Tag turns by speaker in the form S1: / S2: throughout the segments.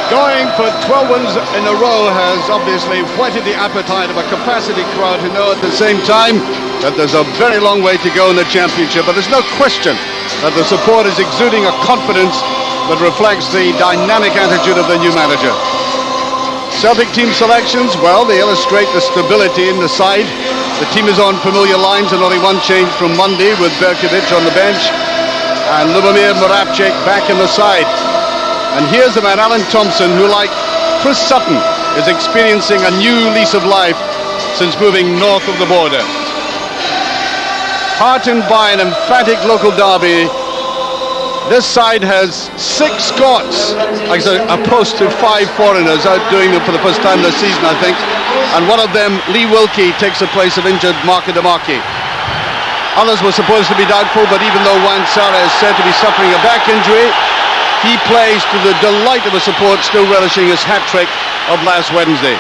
S1: Going for 12 wins in a row has obviously whetted the appetite of a capacity crowd who know at the same time that there's a very long way to go in the championship, but there's no question that the support is exuding a confidence that reflects the dynamic attitude of the new manager. Celtic team selections, well, they illustrate the stability in the side. The team is on familiar lines and only one change from Monday, with Berkovic on the bench and Moravcik back in the side. And here's the man, Alan Thompson, who, like Chris Sutton, is experiencing a new lease of life since moving north of the border. Heartened by an emphatic local derby, this side has 6 Scots, as opposed to 5 foreigners, out doing them for the first time this season, I think. And one of them, Lee Wilkie, takes the place of injured Marco DeMarchi. Others were supposed to be doubtful, but even though Sara is said to be suffering a back injury, he plays to the delight of the support, still relishing his hat-trick of last Wednesday.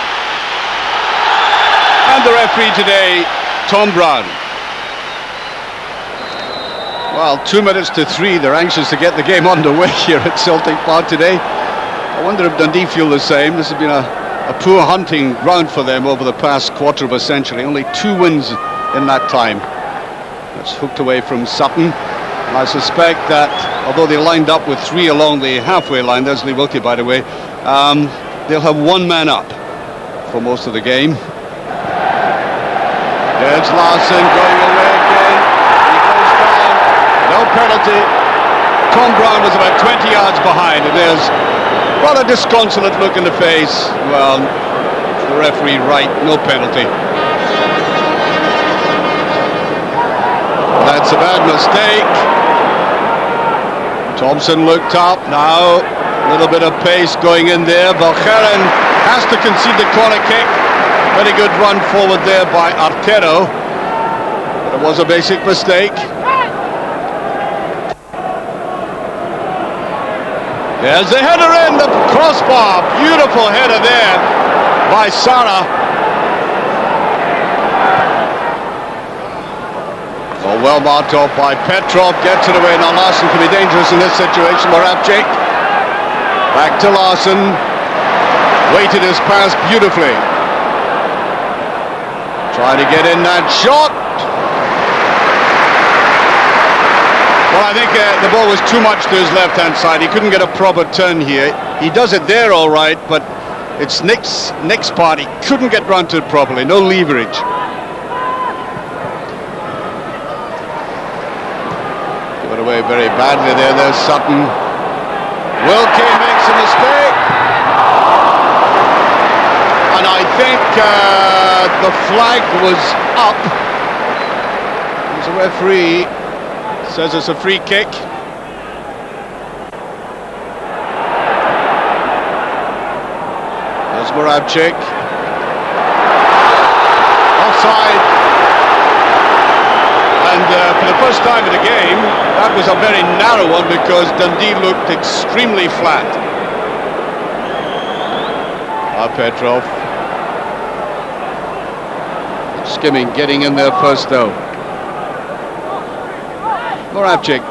S1: And the referee today, Tom Brown. Well, 2 minutes to 3, they're anxious to get the game underway here at Celtic Park today. I wonder if Dundee feel the same. This has been a poor hunting ground for them over the past quarter of a century. Only 2 wins in that time. That's hooked away from Sutton. And I suspect that, although they lined up with 3 along the halfway line, there's Lee Wilkie, by the way, they'll have 1 man up for most of the game. There's Larsson going away again. He goes down. No penalty. Tom Brown was about 20 yards behind, and there's rather a disconsolate look in the face. Well, the referee right, no penalty. That's a bad mistake. Thompson looked up. Now a little bit of pace going in there. Valgaeren has to concede the corner kick. Very good run forward there by Artero, but it was a basic mistake. There's the header in, the crossbar. Beautiful header there by Sara. Oh, well marked off by Petrov, gets it away. Now Larsson can be dangerous in this situation. Moravcik back to Larsson, weighted his pass beautifully, trying to get in that shot. Well, I think the ball was too much to his left hand side. He couldn't get a proper turn here. He does it there all right, but it's Nick's part. He couldn't get round to it properly. No leverage. Away very badly there. There's Sutton. Wilkie makes a mistake, and I think the flag was up. There's a referee says it's a free kick. There's Moravcik. Offside. And for the first time in the game, that was a very narrow one because Dundee looked extremely flat. Petrov. McSkimming getting in there first though. Moravcik.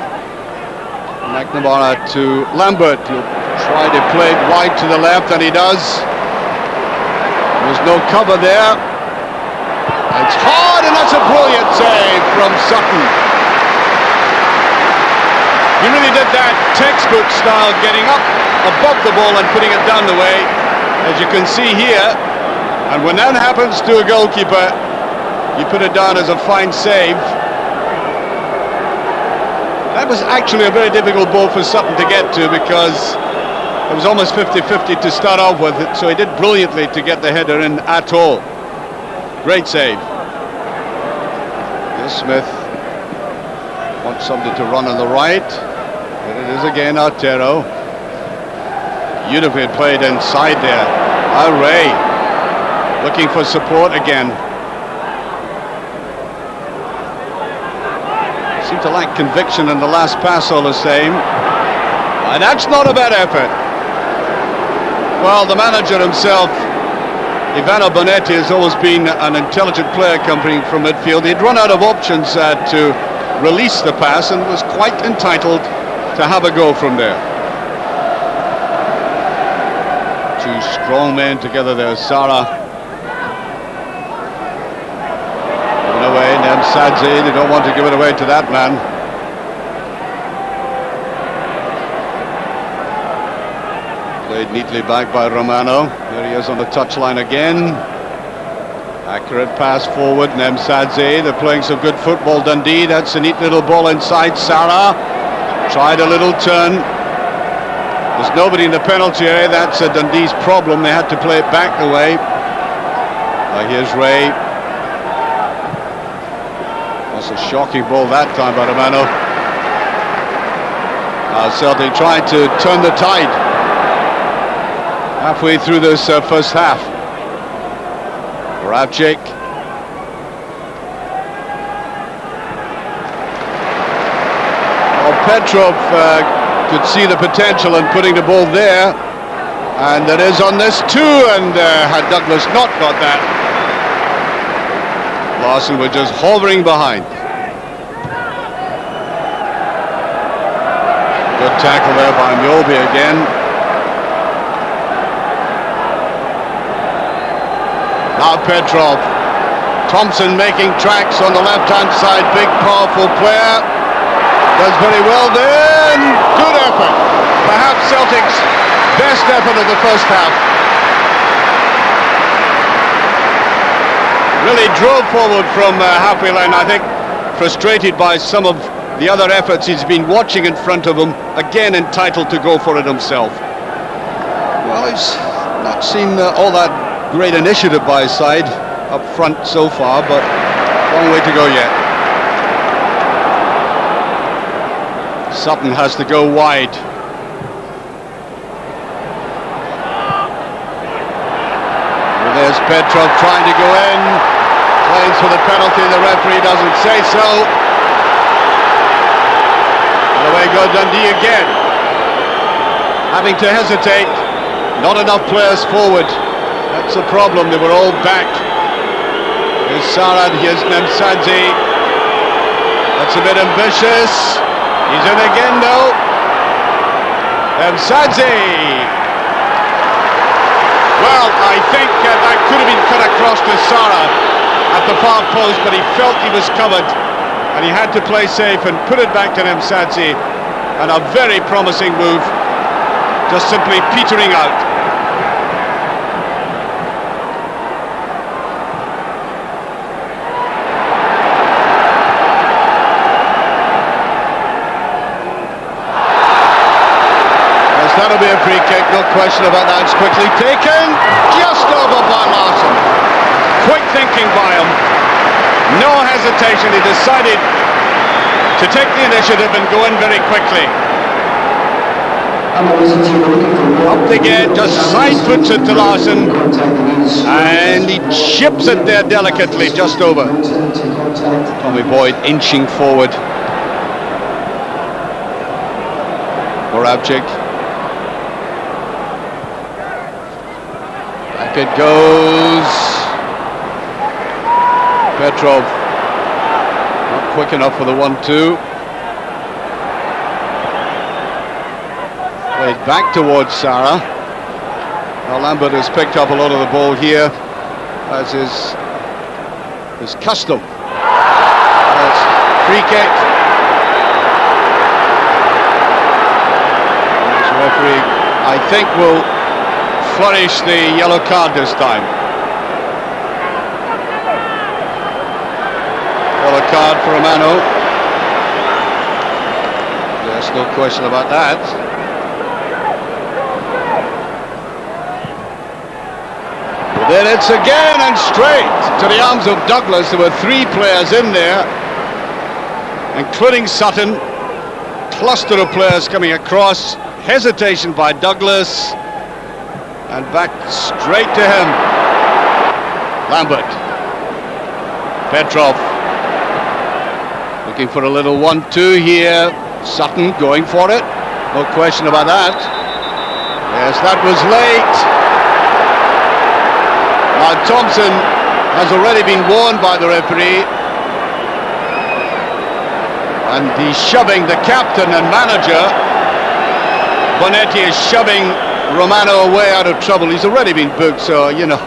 S1: McNamara to Lambert. He'll try to play wide to the left, and he does. There's no cover there. It's hard, and that's a brilliant save from Sutton. He really did that textbook style, getting up above the ball and putting it down the way, as you can see here. And when that happens to a goalkeeper, you put it down as a fine save. That was actually a very difficult ball for Sutton to get to, because it was almost 50-50 to start off with it, so he did brilliantly to get the header in at all. Great save. Here's Smith. Wants somebody to run on the right. There it is again, Artero. Beautifully played inside there. Ray looking for support again. Seemed to lack conviction in the last pass all the same. And that's not a bad effort. Well, the manager himself, Bonetti, has always been an intelligent player coming from midfield. He'd run out of options to release the pass and was quite entitled to have a go from there. Two strong men together there. Sara giving away. Nemsadze, they don't want to give it away to that man. Played neatly back by Romano. There he is on the touchline again. Accurate pass forward. Nemsadze, they're playing some good football. Dundee, that's a neat little ball inside. Sara tried a little turn. There's nobody in the penalty area. That's Dundee's problem. They had to play it back the way. Here's Ray. That's a shocking ball that time by Romano. Celtic trying to turn the tide halfway through this first half. Moravcik. Petrov could see the potential in putting the ball there, and it is on this too, and had Douglas not got that, Larsson was just hovering behind. Good tackle there by Mjallby again. Now Petrov. Thompson making tracks on the left-hand side, big powerful player. Does very well then. Good effort. Perhaps Celtic's best effort of the first half. Really drove forward from halfway line, I think, frustrated by some of the other efforts he's been watching in front of him. Again entitled to go for it himself. Well, he's not seen all that great initiative by his side up front so far, but long way to go yet. Sutton has to go wide. And there's Petrov trying to go in. Claims for the penalty, the referee doesn't say so. And away go Dundee again. Having to hesitate. Not enough players forward. That's the problem, they were all back. Here's Sara, here's Nemsadze. That's a bit ambitious. He's in again though. Nemsadze. Well, I think that could have been cut across to Sara at the far post, but he felt he was covered and he had to play safe and put it back to Nemsadze. And a very promising move, just simply petering out. That'll be a free kick, no question about that. It's quickly taken, just over by Larsson. Quick thinking by him, no hesitation. He decided to take the initiative and go in very quickly. Up again, just side puts it to Larsson, and he chips it there delicately, just over. Tommy Boyd inching forward. Moravcik. It goes. Petrov not quick enough for the 1-2. Played back towards Sara. Now Lambert has picked up a lot of the ball here, as is custom. That's free kick. This referee, I think, will flourish the yellow card this time. Yellow card for Romano. There's no question about that. But then it's again and straight to the arms of Douglas. There were three players in there, including Sutton. Cluster of players coming across. Hesitation by Douglas. And back straight to him. Lambert. Petrov. Looking for a little 1-2 here. Sutton going for it. No question about that. Yes, that was late. Now Thompson has already been warned by the referee. And he's shoving the captain and manager. Bonetti is shoving Romano way out of trouble. He's already been booked, so, you know,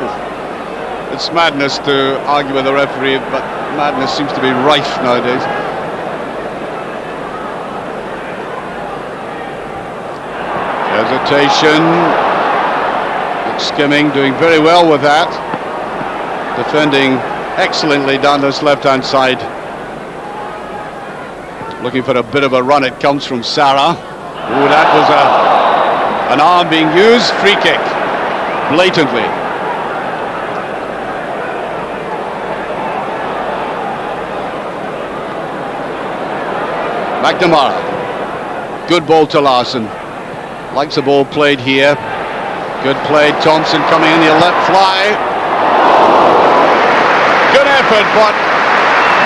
S1: it's madness to argue with the referee, but madness seems to be rife nowadays. Hesitation. McSkimming doing very well with that. Defending excellently down this left-hand side. Looking for a bit of a run. It comes from Sara. Oh, that was an arm being used. Free kick. Blatantly. McNamara. Good ball to Larsson. Likes the ball played here. Good play. Thompson coming in. He'll let fly. Good effort, but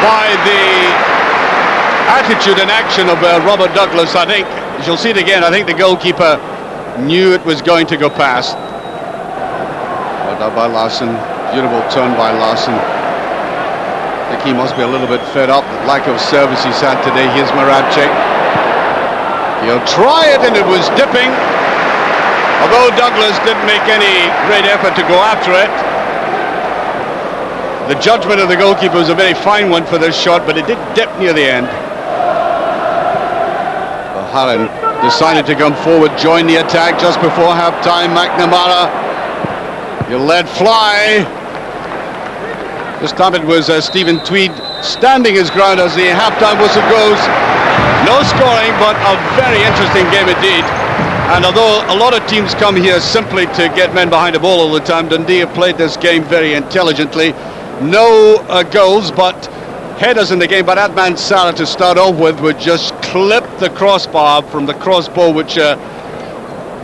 S1: by the attitude and action of Robert Douglas, I think, you'll see it again, I think the goalkeeper knew it was going to go past. Well done by Larsson. Beautiful turn by Larsson. I think he must be a little bit fed up with lack of service he's had today. Here's Moravcik. He'll try it, and it was dipping. Although Douglas didn't make any great effort to go after it. The judgment of the goalkeeper was a very fine one for this shot, but it did dip near the end. Valgaeren decided to come forward, join the attack just before half-time. McNamara, he'll let fly. This time it was Stephen Tweed standing his ground as the half-time whistle goes. No scoring, but a very interesting game indeed. And although a lot of teams come here simply to get men behind the ball all the time, Dundee have played this game very intelligently. No goals, but headers in the game. But that man Sara, to start off with, would just clip the crossbar from the crossbar, which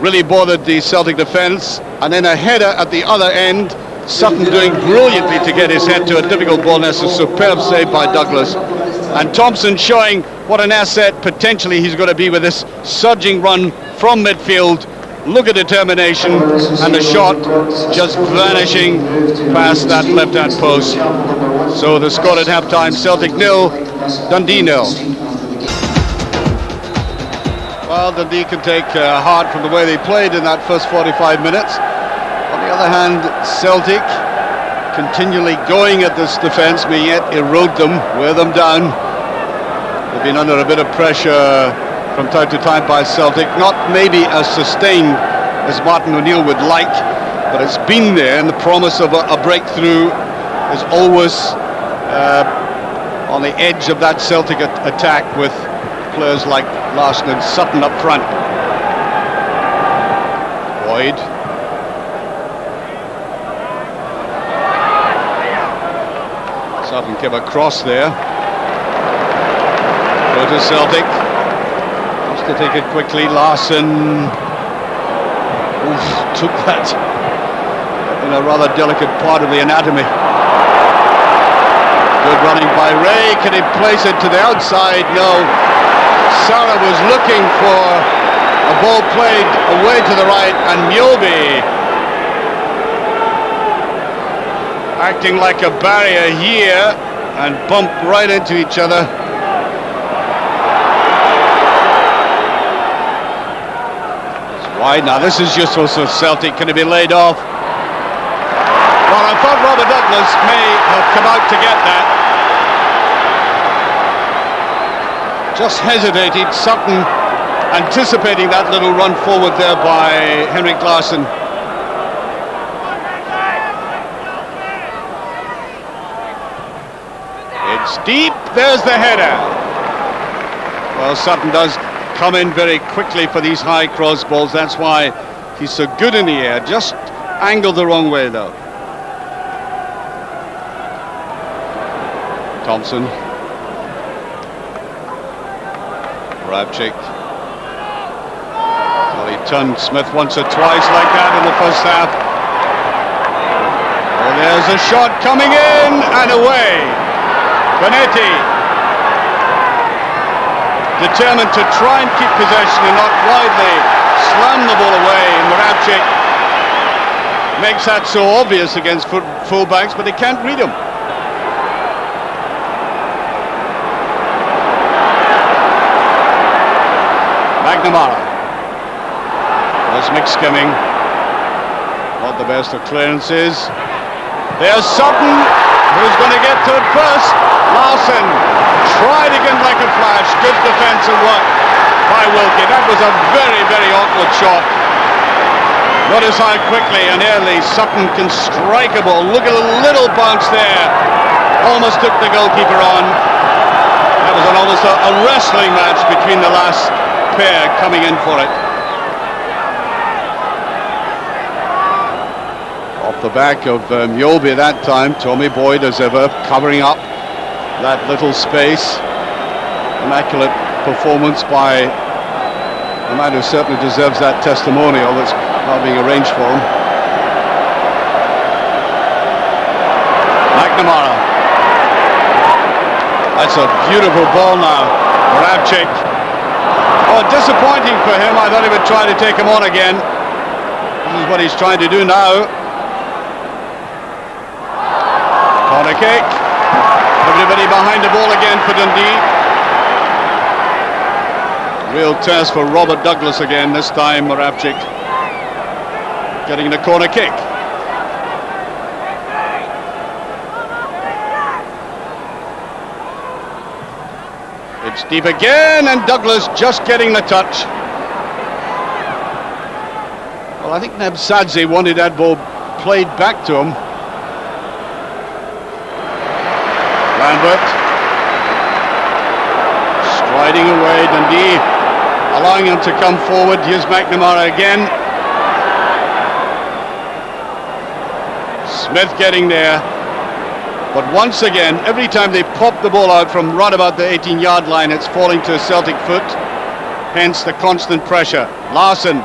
S1: really bothered the Celtic defence. And then a header at the other end. Sutton doing brilliantly to get his head to a difficult ball. That's a superb save by Douglas. And Thompson showing what an asset potentially he's going to be with this surging run from midfield. Look at determination, and the shot just vanishing past that left-hand post. So the score at half-time, Celtic 0, Dundee 0. Well, Dundee can take heart from the way they played in that first 45 minutes. On the other hand, Celtic continually going at this defence may yet erode them, wear them down. They've been under a bit of pressure from time to time by Celtic, not maybe as sustained as Martin O'Neill would like, but it's been there, and the promise of a breakthrough is always on the edge of that Celtic attack with players like Larsson and Sutton up front. Boyd. Sutton came across there. Go to Celtic. Just to take it quickly, Larsson took that in a rather delicate part of the anatomy. Good running by Ray. Can he place it to the outside? No. Sara was looking for a ball played away to the right, and Mjallby acting like a barrier here and bumped right into each other. Wide now. This is useful for Celtic. Can it be laid off? Well, I thought Robert Douglas may have come out to get that. Just hesitated. Sutton anticipating that little run forward there by Henrik Larsson. It's deep. There's the header. Well, Sutton does come in very quickly for these high cross balls. That's why he's so good in the air. Just angled the wrong way though. Thompson. Moravcik. Well, he turned Smith once or twice like that in the first half. Oh, there's a shot coming in and away. Bonetti. Determined to try and keep possession and not widely slam the ball away. Moravcik makes that so obvious against fullbacks, but they can't read him. McNamara. There's McSkimming. Not the best of clearances. There's Sutton, who's going to get to it first. Larsson tried again like a flash. Good defensive work by Wilkie. That was a very, very awkward shot. Notice how quickly and early Sutton can strike a ball. Look at a little bounce there. Almost took the goalkeeper on. That was almost a wrestling match between the last pair coming in for it. Off the back of Mjallby that time, Tommy Boyd as ever covering up that little space. Immaculate performance by a man who certainly deserves that testimonial that's now being arranged for him. McNamara. That's a beautiful ball now. Moravcik. Oh, disappointing for him. I thought he would try to take him on again. This is what he's trying to do now. Corner kick. Everybody behind the ball again for Dundee. Real test for Robert Douglas again. This time Moravcik getting the corner kick. It's deep again, and Douglas just getting the touch. Well, I think Nemsadze wanted that ball played back to him. Lambert striding away. Dundee allowing him to come forward. Here's McNamara again. Smith getting there. But once again, every time they pop the ball out from right about the 18-yard line, it's falling to a Celtic foot. Hence the constant pressure. Larsson.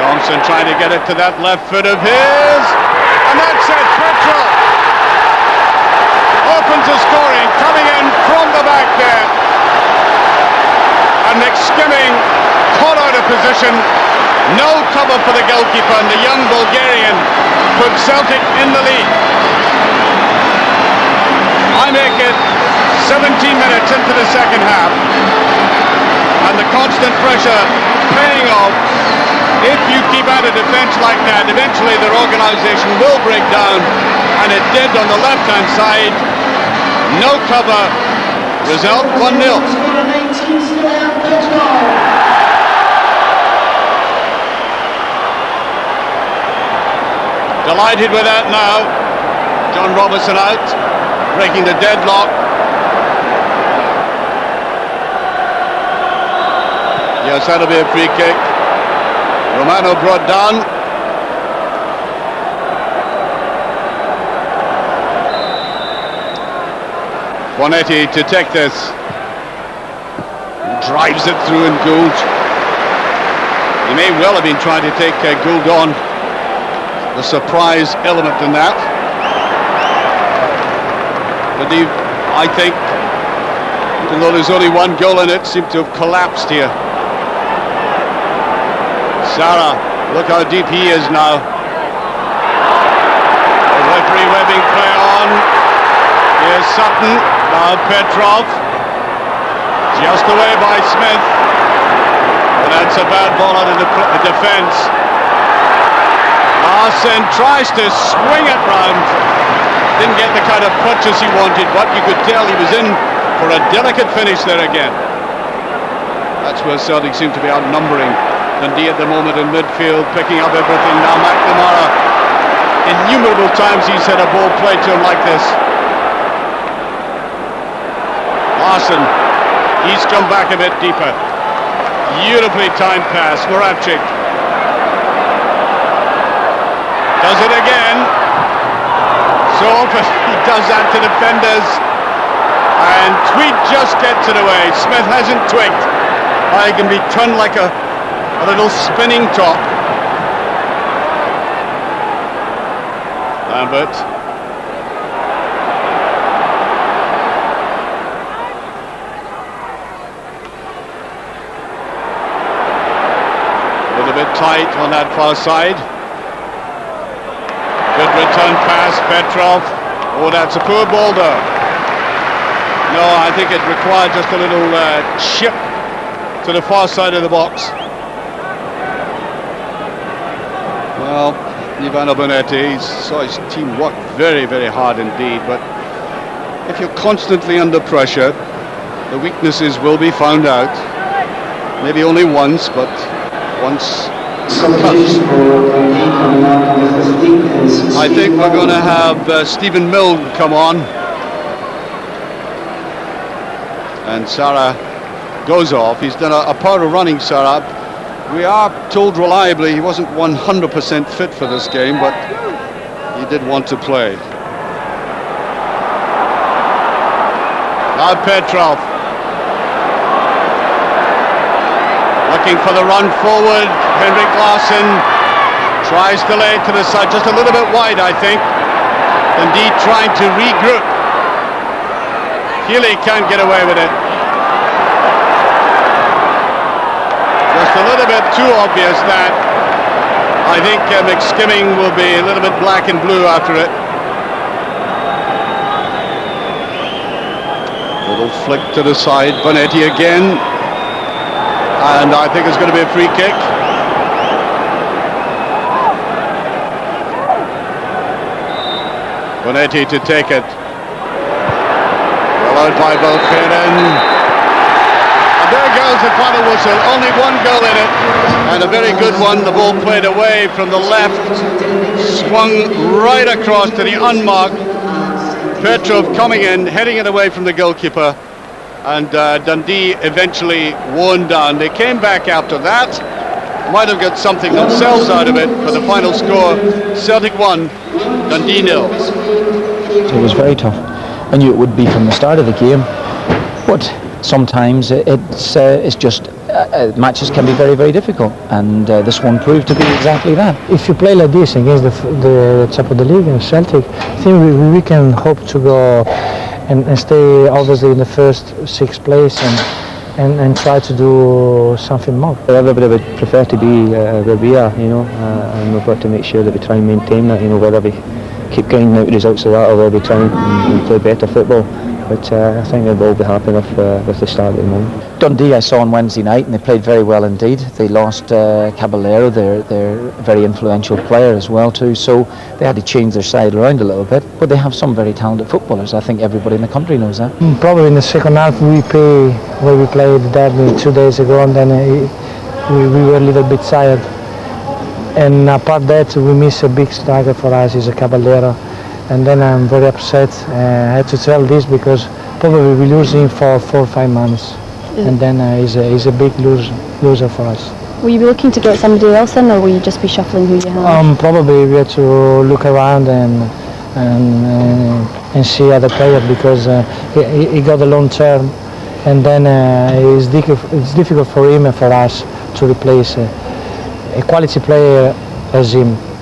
S1: Thompson trying to get it to that left foot of his. And that's it. Petrov opens the scoring, coming in from the back there. And McSkimming caught out of position. No cover for the goalkeeper, and the young Valgaeren put Celtic in the lead. I make it 17 minutes into the second half, and the constant pressure paying off. If you keep at a defence like that, eventually their organisation will break down, and it did on the left-hand side. No cover. Result 1-0. Delighted with that now. John Robertson out, breaking the deadlock. Yes, that'll be a free kick. Romano brought down. Bonetti to take this. Drives it through in Gould. He may well have been trying to take Gould on. The surprise element in that. But I think, even though there's only one goal in it, seemed to have collapsed here. Sara, look how deep he is now. The referee webbing play on. Here's Sutton, now Petrov. Just away by Smith. And that's a bad ball out of the defence. Larsson tries to swing it round. Didn't get the kind of purchase he wanted, but you could tell he was in for a delicate finish there again. That's where Celtic seem to be outnumbering Dundee at the moment in midfield, picking up everything. Now McNamara, innumerable times he's had a ball played to him like this. Larsson, he's come back a bit deeper. Beautifully timed pass. Moravcik does it again. So often he does that to defenders. And Tweed just gets it away. Smith hasn't twigged. He can be turned like a little spinning top. Lambert. A little bit tight on that far side. Good return pass, Petrov. Oh, that's a poor ball though. No, I think it required just a little chip to the far side of the box. Well, Ivano Bonetti saw his team work very, very hard indeed, but if you're constantly under pressure, the weaknesses will be found out. Maybe only once, but once comes. I think we're going to have Stephen Milne come on. And Sara goes off. He's done a part of running, Sara. We are told reliably he wasn't 100% fit for this game, but he did want to play. Now Petrov. Looking for the run forward. Henrik Larsson tries to lay it to the side, just a little bit wide, I think. Dundee trying to regroup. Healy can't get away with it. Just a little bit too obvious that. I think McSkimming will be a little bit black and blue after it. Little flick to the side, Bonetti again. And I think it's going to be a free kick. Bonetti to take it. Well out by Valgaeren. And there goes the final whistle. Only one goal in it. And a very good one. The ball played away from the left. Swung right across to the unmarked. Petrov coming in, heading it away from the goalkeeper. And Dundee eventually worn down. They came back after that. Might have got something themselves out of it. For the final score, Celtic 1, Dundee 0.
S2: It was very tough. I knew it would be from the start of the game. But sometimes it's just matches can be very, very difficult, and this one proved to be exactly that.
S3: If you play like this against the top of the league and Celtic, I think we can hope to go and stay obviously in the first sixth place and try to do something more.
S2: Everybody would prefer to be where we are, and we've got to make sure that we try and maintain that, whether we keep getting out results of that or whether we try and play better football. But I think they'll all be happy enough with the start at the moment. Dundee I saw on Wednesday night, and they played very well indeed. They lost Caballero, their very influential player as well too, so they had to change their side around a little bit. But they have some very talented footballers. I think everybody in the country knows that.
S3: Probably in the second half we played the derby 2 days ago, and then we were a little bit tired. And apart that, we miss a big striker for us, is a Caballero. And then I'm very upset. I had to tell this because probably we lose him for 4 or 5 months, and then he's a big loser for us.
S4: Will you be looking to get somebody else in, or will you just be shuffling who you have?
S3: Probably we have to look around and see other players, because he got a long term, and then it's difficult for him and for us to replace a quality player as him.